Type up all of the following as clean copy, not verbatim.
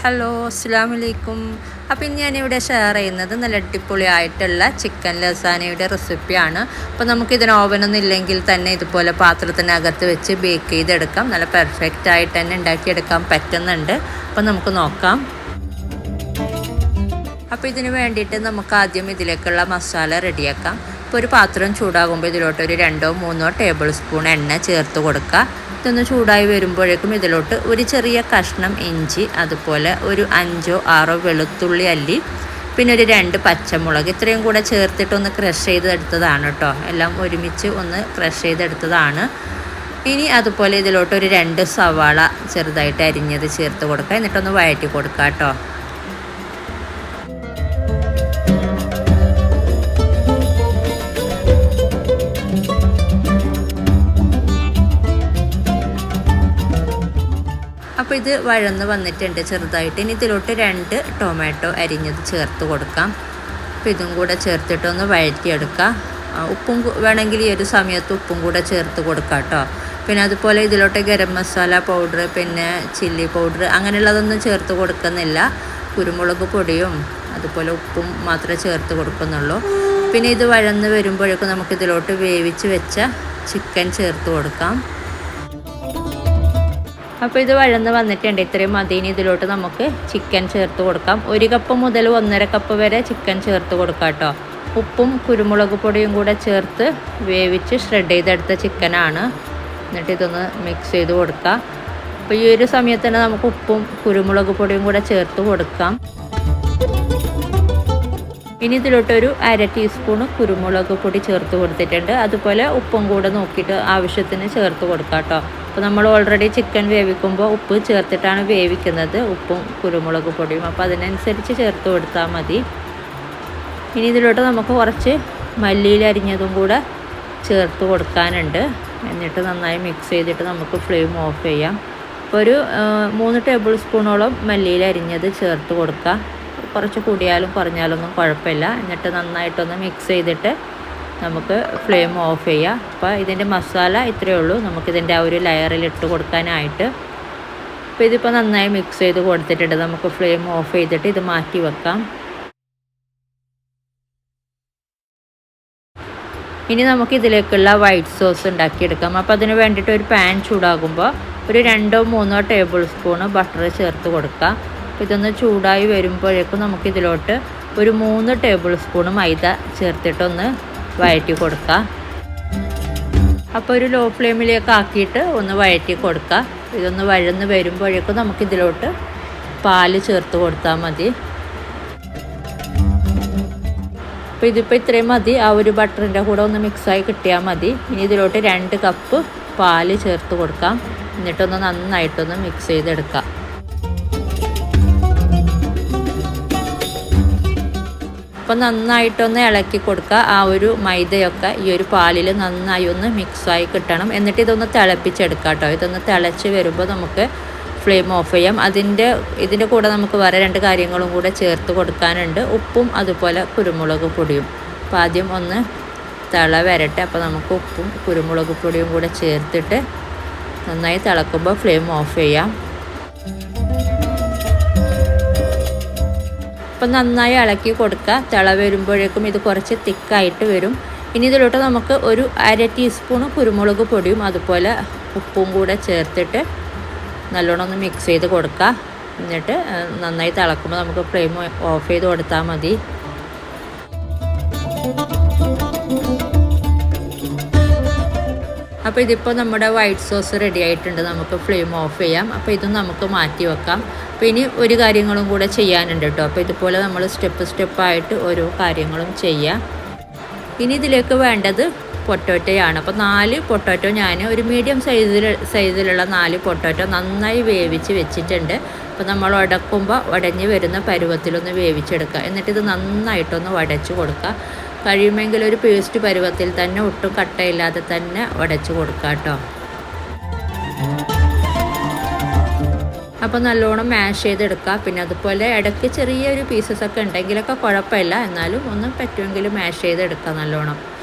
Hello, അസ്സലാമു അലൈക്കും. അപ്പോൾ ഇന്ന് ഞാനിവിടെ ഷെയർ ചെയ്യുന്നത് നല്ല അടിപൊളിയായിട്ടുള്ള ചിക്കൻ ലസാനയുടെ റെസിപ്പിയാണ്. അപ്പോൾ നമുക്കിതിന് ഓവനൊന്നും ഇല്ലെങ്കിൽ തന്നെ ഇതുപോലെ പാത്രത്തിനകത്ത് വെച്ച് ബേക്ക് ചെയ്തെടുക്കാം. നല്ല പെർഫെക്റ്റ് ആയിട്ട് തന്നെ ഉണ്ടാക്കിയെടുക്കാൻ പറ്റുന്നുണ്ട്. അപ്പോൾ നമുക്ക് നോക്കാം. അപ്പോൾ ഇതിന് വേണ്ടിയിട്ട് നമുക്ക് ആദ്യം ഇതിലേക്കുള്ള മസാല റെഡിയാക്കാം. ഇപ്പോൾ ഒരു പാത്രം ചൂടാകുമ്പോൾ ഇതിലോട്ട് ഒരു 2-3 ടേബിൾ സ്പൂൺ എണ്ണ ചേർത്ത് കൊടുക്കുക. ഇതൊന്ന് ചൂടായി വരുമ്പോഴേക്കും ഇതിലോട്ട് ഒരു ചെറിയ കഷ്ണം ഇഞ്ചി, അതുപോലെ ഒരു 5-6 വെളുത്തുള്ളി അല്ലി, പിന്നെ ഒരു 2 പച്ചമുളക്, ഇത്രയും കൂടെ ചേർത്തിട്ടൊന്ന് ക്രഷ് ചെയ്തെടുത്തതാണ് കേട്ടോ. എല്ലാം ഒരുമിച്ച് ഒന്ന് ക്രഷ് ചെയ്തെടുത്തതാണ്. ഇനി അതുപോലെ ഇതിലോട്ട് ഒരു 2 സവാള ചെറുതായിട്ട് അരിഞ്ഞത് ചേർത്ത് കൊടുക്കുക. എന്നിട്ടൊന്ന് വഴറ്റി കൊടുക്കുക കേട്ടോ. അപ്പോൾ ഇത് വഴന്ന് വന്നിട്ടുണ്ട് ചെറുതായിട്ട്. ഇനി ഇതിലോട്ട് 2 ടൊമാറ്റോ അരിഞ്ഞത് ചേർത്ത് കൊടുക്കാം. അപ്പോൾ ഇതും കൂടെ ചേർത്തിട്ടൊന്ന് വഴറ്റിയെടുക്കുക. ഉപ്പും വേണമെങ്കിൽ ഈ ഒരു സമയത്ത് ഉപ്പും കൂടെ ചേർത്ത് കൊടുക്കാം കേട്ടോ. പിന്നെ അതുപോലെ ഇതിലോട്ട് ഗരം മസാല പൗഡർ, പിന്നെ ചില്ലി പൗഡർ അങ്ങനെയുള്ളതൊന്നും ചേർത്ത് കൊടുക്കുന്നില്ല. കുരുമുളക് പൊടിയും അതുപോലെ ഉപ്പും മാത്രമേ ചേർത്ത് കൊടുക്കുന്നുള്ളൂ. പിന്നെ ഇത് വഴന്ന് വരുമ്പോഴേക്കും നമുക്കിതിലോട്ട് വേവിച്ച് വെച്ച ചിക്കൻ ചേർത്ത് കൊടുക്കാം. അപ്പോൾ ഇത് വഴന്ന് വന്നിട്ടുണ്ട്. ഇത്രയും മതി. ഇനി ഇതിലോട്ട് നമുക്ക് ചിക്കൻ ചേർത്ത് കൊടുക്കാം. 1 കപ്പ് മുതൽ 1.5 കപ്പ് വരെ ചിക്കൻ ചേർത്ത് കൊടുക്കാം കേട്ടോ. ഉപ്പും കുരുമുളക് പൊടിയും കൂടെ ചേർത്ത് വേവിച്ച് ഷ്രെഡ് ചെയ്തെടുത്ത ചിക്കനാണ്. എന്നിട്ട് ഇതൊന്ന് മിക്സ് ചെയ്ത് കൊടുക്കാം. അപ്പോൾ ഈ ഒരു സമയത്ത് തന്നെ നമുക്ക് ഉപ്പും കുരുമുളക് പൊടിയും കൂടെ ചേർത്ത് കൊടുക്കാം. ഇനി ഇതിലോട്ടൊരു 1/2 ടീസ്പൂൺ കുരുമുളക് പൊടി ചേർത്ത് കൊടുത്തിട്ടുണ്ട്. അതുപോലെ ഉപ്പും കൂടെ നോക്കിയിട്ട് ആവശ്യത്തിന് ചേർത്ത് കൊടുക്കാം കേട്ടോ. അപ്പോൾ നമ്മൾ ഓൾറെഡി ചിക്കൻ വേവിക്കുമ്പോൾ ഉപ്പ് ചേർത്തിട്ടാണ് വേവിക്കുന്നത്, ഉപ്പും കുരുമുളക് പൊടിയും. അപ്പോൾ അതിനനുസരിച്ച് ചേർത്ത് കൊടുത്താൽ മതി. ഇനി ഇതിലോട്ട് നമുക്ക് കുറച്ച് മല്ലിയില അരിഞ്ഞതും കൂടെ ചേർത്ത് കൊടുക്കാനുണ്ട്. എന്നിട്ട് നന്നായി മിക്സ് ചെയ്തിട്ട് നമുക്ക് ഫ്ലെയിം ഓഫ് ചെയ്യാം. അപ്പോൾ ഒരു 3 ടേബിൾ സ്പൂണോളം മല്ലിയില അരിഞ്ഞത് ചേർത്ത് കൊടുക്കുക. കുറച്ച് കൂടിയാലും കുറഞ്ഞാലൊന്നും കുഴപ്പമില്ല. എന്നിട്ട് നന്നായിട്ടൊന്ന് മിക്സ് ചെയ്തിട്ട് നമുക്ക് ഫ്ലെയിം ഓഫ് ചെയ്യാം. അപ്പോൾ ഇതിൻ്റെ മസാല ഇത്രയേ ഉള്ളൂ. നമുക്കിതിൻ്റെ ആ ഒരു ലെയറിൽ ഇട്ട് കൊടുക്കാനായിട്ട്. അപ്പോൾ ഇതിപ്പോൾ നന്നായി മിക്സ് ചെയ്ത് കൊടുത്തിട്ടുണ്ട്. നമുക്ക് ഫ്ലെയിം ഓഫ് ചെയ്തിട്ട് ഇത് മാറ്റി വെക്കാം. ഇനി നമുക്ക് ഇതിലേക്കുള്ള വൈറ്റ് സോസ് ഉണ്ടാക്കിയെടുക്കാം. അപ്പോൾ അതിന് വേണ്ടിയിട്ട് ഒരു പാൻ ചൂടാകുമ്പോൾ ഒരു 2-3 ടേബിൾ സ്പൂൺ ബട്ടർ ചേർത്ത് കൊടുക്കുക. ഇതൊന്ന് ചൂടായി വരുമ്പോഴേക്കും നമുക്കിതിലോട്ട് ഒരു 3 ടേബിൾ സ്പൂൺ മൈദ ചേർത്തിട്ടൊന്ന് വഴറ്റി കൊടുക്കുക. അപ്പോൾ ഒരു ലോ ഫ്ലെയിമിലേക്ക് ആക്കിയിട്ട് ഒന്ന് വഴറ്റി കൊടുക്കുക. ഇതൊന്ന് വഴന്ന് വരുമ്പോഴേക്കും നമുക്കിതിലോട്ട് പാല് ചേർത്ത് കൊടുത്താൽ മതി. അപ്പോൾ ഇതിപ്പോൾ ഇത്രയും മതി. ആ ഒരു ബട്ടറിൻ്റെ കൂടെ ഒന്ന് മിക്സായി കിട്ടിയാൽ മതി. ഇനി ഇതിലോട്ട് 2 കപ്പ് പാല് ചേർത്ത് കൊടുക്കാം. എന്നിട്ടൊന്ന് നന്നായിട്ടൊന്ന് മിക്സ് ചെയ്തെടുക്കാം. അപ്പോൾ നന്നായിട്ടൊന്ന് ഇളക്കി കൊടുക്കുക. ആ ഒരു മൈദയൊക്കെ ഈ ഒരു പാലിൽ നന്നായി ഒന്ന് മിക്സായി കിട്ടണം. എന്നിട്ട് ഇതൊന്ന് തിളപ്പിച്ചെടുക്കാം കേട്ടോ. ഇതൊന്ന് തിളച്ച് വരുമ്പോൾ നമുക്ക് ഫ്ലെയിം ഓഫ് ചെയ്യാം. ഇതിൻ്റെ കൂടെ നമുക്ക് വേറെ 2 കാര്യങ്ങളും കൂടെ ചേർത്ത് കൊടുക്കാനുണ്ട്, ഉപ്പും അതുപോലെ കുരുമുളക് പൊടിയും. അപ്പോൾ ആദ്യം ഒന്ന് തിള വരട്ടെ. അപ്പോൾ നമുക്ക് ഉപ്പും കുരുമുളക് പൊടിയും കൂടെ ചേർത്തിട്ട് നന്നായി തിളക്കുമ്പോൾ ഫ്ലെയിം ഓഫ് ചെയ്യാം. അപ്പം നന്നായി ഇളക്കി കൊടുക്കുക. തിള വരുമ്പോഴേക്കും ഇത് കുറച്ച് തിക്കായിട്ട് വരും. ഇനി ഇതിലോട്ട് നമുക്ക് ഒരു 1/2 ടീസ്പൂൺ കുരുമുളക് പൊടിയും അതുപോലെ ഉപ്പും കൂടെ ചേർത്തിട്ട് നല്ലോണം ഒന്ന് മിക്സ് ചെയ്ത് കൊടുക്കുക. എന്നിട്ട് നന്നായി തിളക്കുമ്പോൾ നമുക്ക് ഫ്ലെയിം ഓഫ് ചെയ്ത് കൊടുത്താൽ മതി. അപ്പോൾ ഇതിപ്പോൾ നമ്മുടെ വൈറ്റ് സോസ് റെഡി ആയിട്ടുണ്ട്. നമുക്ക് ഫ്ലെയിം ഓഫ് ചെയ്യാം. അപ്പോൾ ഇതും നമുക്ക് മാറ്റി വെക്കാം. അപ്പോൾ ഇനി ഒരു കാര്യങ്ങളും കൂടെ ചെയ്യാനുണ്ട് കേട്ടോ. അപ്പോൾ ഇതുപോലെ നമ്മൾ സ്റ്റെപ്പായിട്ട് ഓരോ കാര്യങ്ങളും ചെയ്യാം. ഇനി ഇതിലേക്ക് വേണ്ടത് പൊട്ടാറ്റോയാണ്. അപ്പോൾ 4 പൊട്ടാറ്റോ ഞാൻ ഒരു മീഡിയം സൈസിലുള്ള 4 പൊട്ടാറ്റോ നന്നായി വേവിച്ച് വെച്ചിട്ടുണ്ട്. അപ്പോൾ നമ്മൾ ഉടക്കുമ്പോൾ ഉടഞ്ഞ് വരുന്ന പരുവത്തിലൊന്ന് വേവിച്ചെടുക്കുക. എന്നിട്ട് ഇത് നന്നായിട്ടൊന്ന് ഉടച്ച് കൊടുക്കുക. കഴിയുമെങ്കിൽ ഒരു പേസ്റ്റ് പരുവത്തിൽ തന്നെ ഒട്ടും കട്ടയില്ലാതെ തന്നെ ഉടച്ച് കൊടുക്കുക കേട്ടോ. അപ്പോൾ നല്ലോണം മാഷ് ചെയ്തെടുക്കുക. പിന്നെ അതുപോലെ ഇടയ്ക്ക് ചെറിയൊരു പീസസൊക്കെ ഉണ്ടെങ്കിലൊക്കെ കുഴപ്പമില്ല, എന്നാലും ഒന്ന് പറ്റുമെങ്കിൽ മാഷ് ചെയ്തെടുക്കുക നല്ലോണം.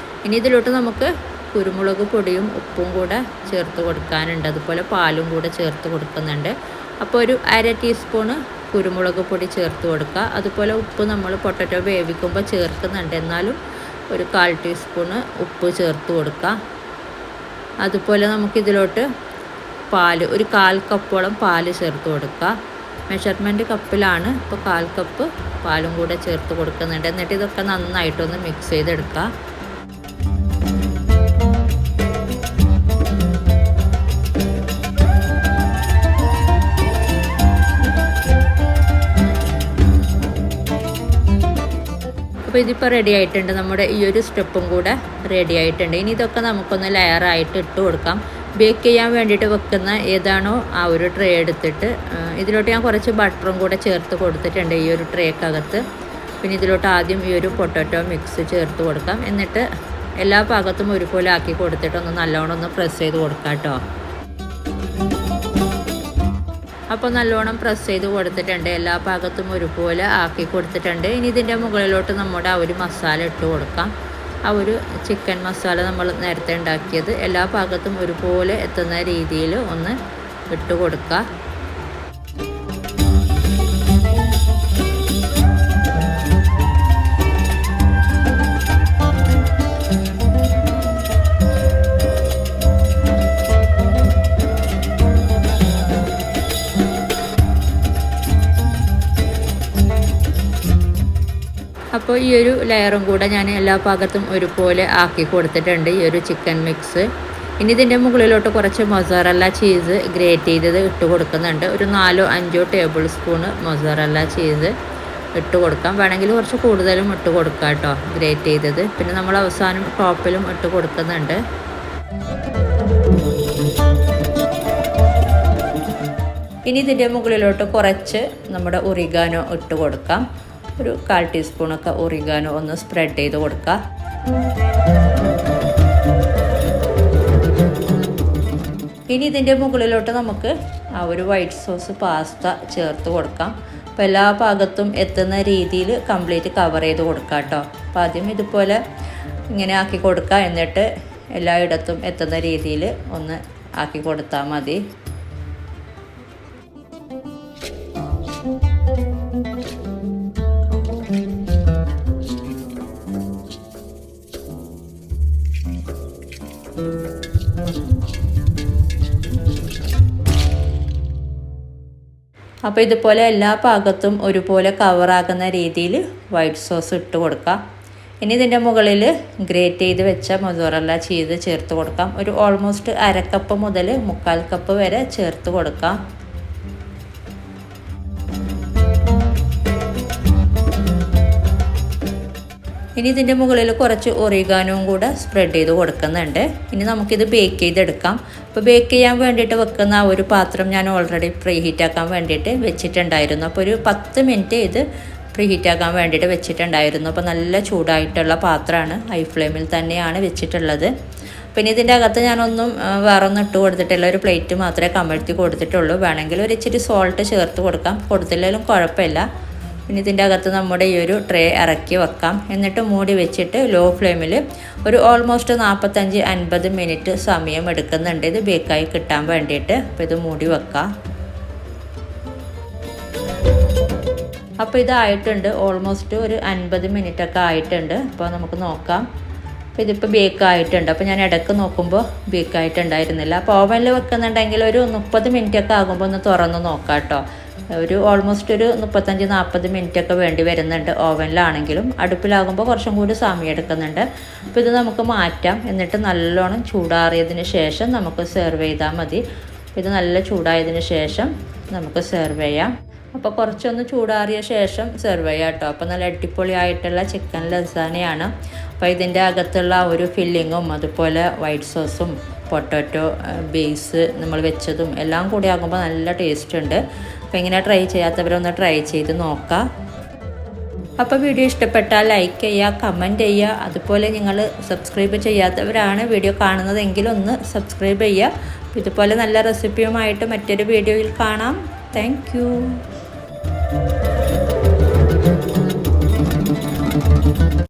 ഇനി ഇതിലോട്ട് നമുക്ക് കുരുമുളക് പൊടിയും ഉപ്പും കൂടെ ചേർത്ത് കൊടുക്കാനുണ്ട്. അതുപോലെ പാലും കൂടെ ചേർത്ത് കൊടുക്കുന്നുണ്ട്. അപ്പോൾ ഒരു 1/2 ടീസ്പൂണ് കുരുമുളക് പൊടി ചേർത്ത് കൊടുക്കുക. അതുപോലെ ഉപ്പ് നമ്മൾ പൊട്ടറ്റോ വേവിക്കുമ്പോൾ ചേർക്കുന്നുണ്ട്, എന്നാലും ഒരു 1/4 ടീസ്പൂണ് ഉപ്പ് ചേർത്ത് കൊടുക്കുക. അതുപോലെ നമുക്കിതിലോട്ട് പാൽ, ഒരു 1/4 കപ്പോളം പാൽ ചേർത്ത് കൊടുക്കുക. മെഷർമെൻറ്റ് കപ്പിലാണ്, ഇപ്പോൾ 1/4 കപ്പ് പാലും കൂടെ ചേർത്ത് കൊടുക്കുന്നുണ്ട്. എന്നിട്ട് ഇതൊക്കെ നന്നായിട്ടൊന്ന് മിക്സ് ചെയ്തെടുക്കുക. അപ്പോൾ ഇതിപ്പോൾ റെഡി ആയിട്ടുണ്ട്. നമ്മുടെ ഈ ഒരു സ്റ്റെപ്പും കൂടെ റെഡി ആയിട്ടുണ്ട്. ഇനി ഇതൊക്കെ നമുക്കൊന്ന് ലെയറായിട്ട് ഇട്ട് കൊടുക്കാം. ബേക്ക് ചെയ്യാൻ വേണ്ടിയിട്ട് വെക്കുന്ന ഏതാണോ ആ ഒരു ട്രേ എടുത്തിട്ട് ഇതിലോട്ട് ഞാൻ കുറച്ച് ബട്ടറും കൂടെ ചേർത്ത് കൊടുത്തിട്ടുണ്ട് ഈ ഒരു ട്രേക്കകത്ത്. പിന്നെ ഇതിലോട്ട് ആദ്യം ഈ ഒരു പൊട്ടാറ്റോ മിക്സ് ചേർത്ത് കൊടുക്കാം. എന്നിട്ട് എല്ലാ ഭാഗത്തും ഒരുപോലെ ആക്കി കൊടുത്തിട്ട് ഒന്ന് നല്ലോണം ഒന്ന് പ്രസ് ചെയ്ത് കൊടുക്കാം കേട്ടോ. അപ്പോൾ നല്ലോണം പ്രസ് ചെയ്ത് കൊടുത്തിട്ടുണ്ട്, എല്ലാ ഭാഗത്തും ഒരുപോലെ ആക്കി കൊടുത്തിട്ടുണ്ട്. ഇനി ഇതിൻ്റെ മുകളിലോട്ട് നമ്മുടെ ആ ഒരു മസാല ഇട്ട് കൊടുക്കാം. ആ ഒരു ചിക്കൻ മസാല നമ്മൾ നേരത്തെ ഉണ്ടാക്കിയത് എല്ലാ ഭാഗത്തും ഒരുപോലെ എത്തുന്ന രീതിയിൽ ഒന്ന് ഇട്ട് കൊടുക്കുക. അപ്പോൾ ഈ ഒരു ലെയറും കൂടെ ഞാൻ എല്ലാ ഭാഗത്തും ഒരുപോലെ ആക്കി കൊടുത്തിട്ടുണ്ട്, ഈ ഒരു ചിക്കൻ മിക്സ്. ഇനി ഇതിൻ്റെ മുകളിലോട്ട് കുറച്ച് മൊസറല്ല ചീസ് ഗ്രേറ്റ് ചെയ്തത് ഇട്ട് കൊടുക്കുന്നുണ്ട്. ഒരു 4-5 ടേബിൾ സ്പൂണ് മൊസറല്ല ചീസ് ഇട്ട് കൊടുക്കാം. വേണമെങ്കിൽ കുറച്ച് കൂടുതലും ഇട്ട് കൊടുക്കാം കേട്ടോ, ഗ്രേറ്റ് ചെയ്തത്. പിന്നെ നമ്മൾ അവസാനം ടോപ്പിലും ഇട്ട് കൊടുക്കുന്നുണ്ട്. ഇനി ഇതിൻ്റെ മുകളിലോട്ട് കുറച്ച് നമ്മുടെ ഒറിഗാനോ ഇട്ട് കൊടുക്കാം. ഒരു 1/4 ടീസ്പൂണൊക്കെ ഒറിഗാനോ ഒന്ന് സ്പ്രെഡ് ചെയ്ത് കൊടുക്കുക. ഇനി ഇതിൻ്റെ മുകളിലോട്ട് നമുക്ക് ആ ഒരു വൈറ്റ് സോസ് പാസ്ത ചേർത്ത് കൊടുക്കാം. അപ്പോൾ എല്ലാ ഭാഗത്തും എത്തുന്ന രീതിയിൽ കംപ്ലീറ്റ് കവർ ചെയ്ത് കൊടുക്കുക കേട്ടോ. അപ്പോൾ ആദ്യം ഇതുപോലെ ഇങ്ങനെ ആക്കി കൊടുക്കുക, എന്നിട്ട് എല്ലായിടത്തും എത്തുന്ന രീതിയിൽ ഒന്ന് ആക്കി കൊടുത്താൽ മതി. അപ്പോൾ ഇതുപോലെ എല്ലാ ഭാഗത്തും ഒരുപോലെ കവറാകുന്ന രീതിയിൽ വൈറ്റ് സോസ് ഇട്ട് കൊടുക്കാം. ഇനി ഇതിൻ്റെ മുകളിൽ ഗ്രേറ്റ് ചെയ്ത് വെച്ച മൊസറല്ല ചീസ് ചേർത്ത് കൊടുക്കാം. ഒരു ഓൾമോസ്റ്റ് 1/2 കപ്പ് മുതൽ 3/4 കപ്പ് വരെ ചേർത്ത് കൊടുക്കാം. ഇനി ഇതിൻ്റെ മുകളിൽ കുറച്ച് ഒറിഗാനോയും കൂടെ സ്പ്രെഡ് ചെയ്ത് കൊടുക്കുന്നുണ്ട്. ഇനി നമുക്കിത് ബേക്ക് ചെയ്തെടുക്കാം. അപ്പോൾ ബേക്ക് ചെയ്യാൻ വേണ്ടിയിട്ട് വെക്കുന്ന ആ ഒരു പാത്രം ഞാൻ ഓൾറെഡി പ്രീ ഹീറ്റാക്കാൻ വേണ്ടിയിട്ട് വെച്ചിട്ടുണ്ടായിരുന്നു. അപ്പോൾ ഒരു 10 മിനിറ്റ് ഇത് പ്രീ ഹീറ്റാക്കാൻ വേണ്ടിയിട്ട് വെച്ചിട്ടുണ്ടായിരുന്നു. അപ്പോൾ നല്ല ചൂടായിട്ടുള്ള പാത്രമാണ്, ഹൈ ഫ്ലെയിമിൽ തന്നെയാണ് വെച്ചിട്ടുള്ളത്. പിന്നെ ഇതിൻ്റെ അകത്ത് ഞാനൊന്നും വേറൊന്നും ഇട്ട് കൊടുത്തിട്ടില്ല, ഒരു പ്ലേറ്റ് മാത്രമേ കമഴ്ത്തി കൊടുത്തിട്ടുള്ളൂ. വേണമെങ്കിൽ ഒരു ഇച്ചിരി സോൾട്ട് ചേർത്ത് കൊടുക്കാം, കൊടുത്തില്ലെങ്കിലും കുഴപ്പമില്ല. പിന്നെ ഇതിൻ്റെ അകത്ത് നമ്മുടെ ഈ ഒരു ട്രേ ഇറക്കി വെക്കാം. എന്നിട്ട് മൂടി വെച്ചിട്ട് ലോ ഫ്ലെയിമിൽ ഒരു ഓൾമോസ്റ്റ് 45-50 മിനിറ്റ് സമയം എടുക്കുന്നുണ്ട് ഇത് ബേക്കായി കിട്ടാൻ വേണ്ടിയിട്ട്. അപ്പോൾ ഇത് മൂടി വെക്കാം. അപ്പോൾ ഇതായിട്ടുണ്ട്, ഓൾമോസ്റ്റ് ഒരു 50 മിനിറ്റൊക്കെ ആയിട്ടുണ്ട്. അപ്പോൾ നമുക്ക് നോക്കാം. അപ്പോൾ ഇതിപ്പോൾ ബേക്കായിട്ടുണ്ട്. അപ്പോൾ ഞാൻ ഇടയ്ക്ക് നോക്കുമ്പോൾ ബേക്കായിട്ടുണ്ടായിരുന്നില്ല. അപ്പോൾ ഓവനിൽ വെക്കുന്നുണ്ടെങ്കിൽ ഒരു 30 മിനിറ്റൊക്കെ ആകുമ്പോൾ ഒന്ന് തുറന്ന് നോക്കാം കേട്ടോ. ഒരു ഓൾമോസ്റ്റ് ഒരു 35-40 മിനിറ്റൊക്കെ വേണ്ടി വരുന്നുണ്ട് ഓവനിലാണെങ്കിലും. അടുപ്പിലാകുമ്പോൾ കുറച്ചും കൂടി സമയം എടുക്കുന്നുണ്ട്. അപ്പോൾ ഇത് നമുക്ക് മാറ്റാം. എന്നിട്ട് നല്ലോണം ചൂടാറിയതിന് ശേഷം നമുക്ക് സെർവ് ചെയ്താൽ മതി. ഇത് നല്ല ചൂടായതിന് ശേഷം നമുക്ക് സെർവ് ചെയ്യാം. അപ്പോൾ കുറച്ചൊന്ന് ചൂടാറിയ ശേഷം സെർവ് ചെയ്യാം കേട്ടോ. അപ്പോൾ നല്ല അടിപൊളിയായിട്ടുള്ള ചിക്കൻ ലസാനയാണ്. അപ്പോൾ ഇതിൻ്റെ അകത്തുള്ള ഒരു ഫില്ലിങ്ങും അതുപോലെ വൈറ്റ് സോസും പൊട്ടാറ്റോ ബേസ് നമ്മൾ വെച്ചതും എല്ലാം കൂടി ആകുമ്പോൾ നല്ല ടേസ്റ്റ് ഉണ്ട്. അപ്പോൾ ഇങ്ങനെ ട്രൈ ചെയ്യാത്തവരൊന്ന് ട്രൈ ചെയ്ത് നോക്കാം. അപ്പോൾ വീഡിയോ ഇഷ്ടപ്പെട്ടാൽ ലൈക്ക് ചെയ്യുക, കമൻറ്റ് ചെയ്യുക. അതുപോലെ നിങ്ങൾ സബ്സ്ക്രൈബ് ചെയ്യാത്തവരാണ് വീഡിയോ കാണുന്നതെങ്കിൽ ഒന്ന് സബ്സ്ക്രൈബ് ചെയ്യുക. ഇതുപോലെ നല്ല റെസിപ്പിയുമായിട്ട് മറ്റൊരു വീഡിയോയിൽ കാണാം. Thank you.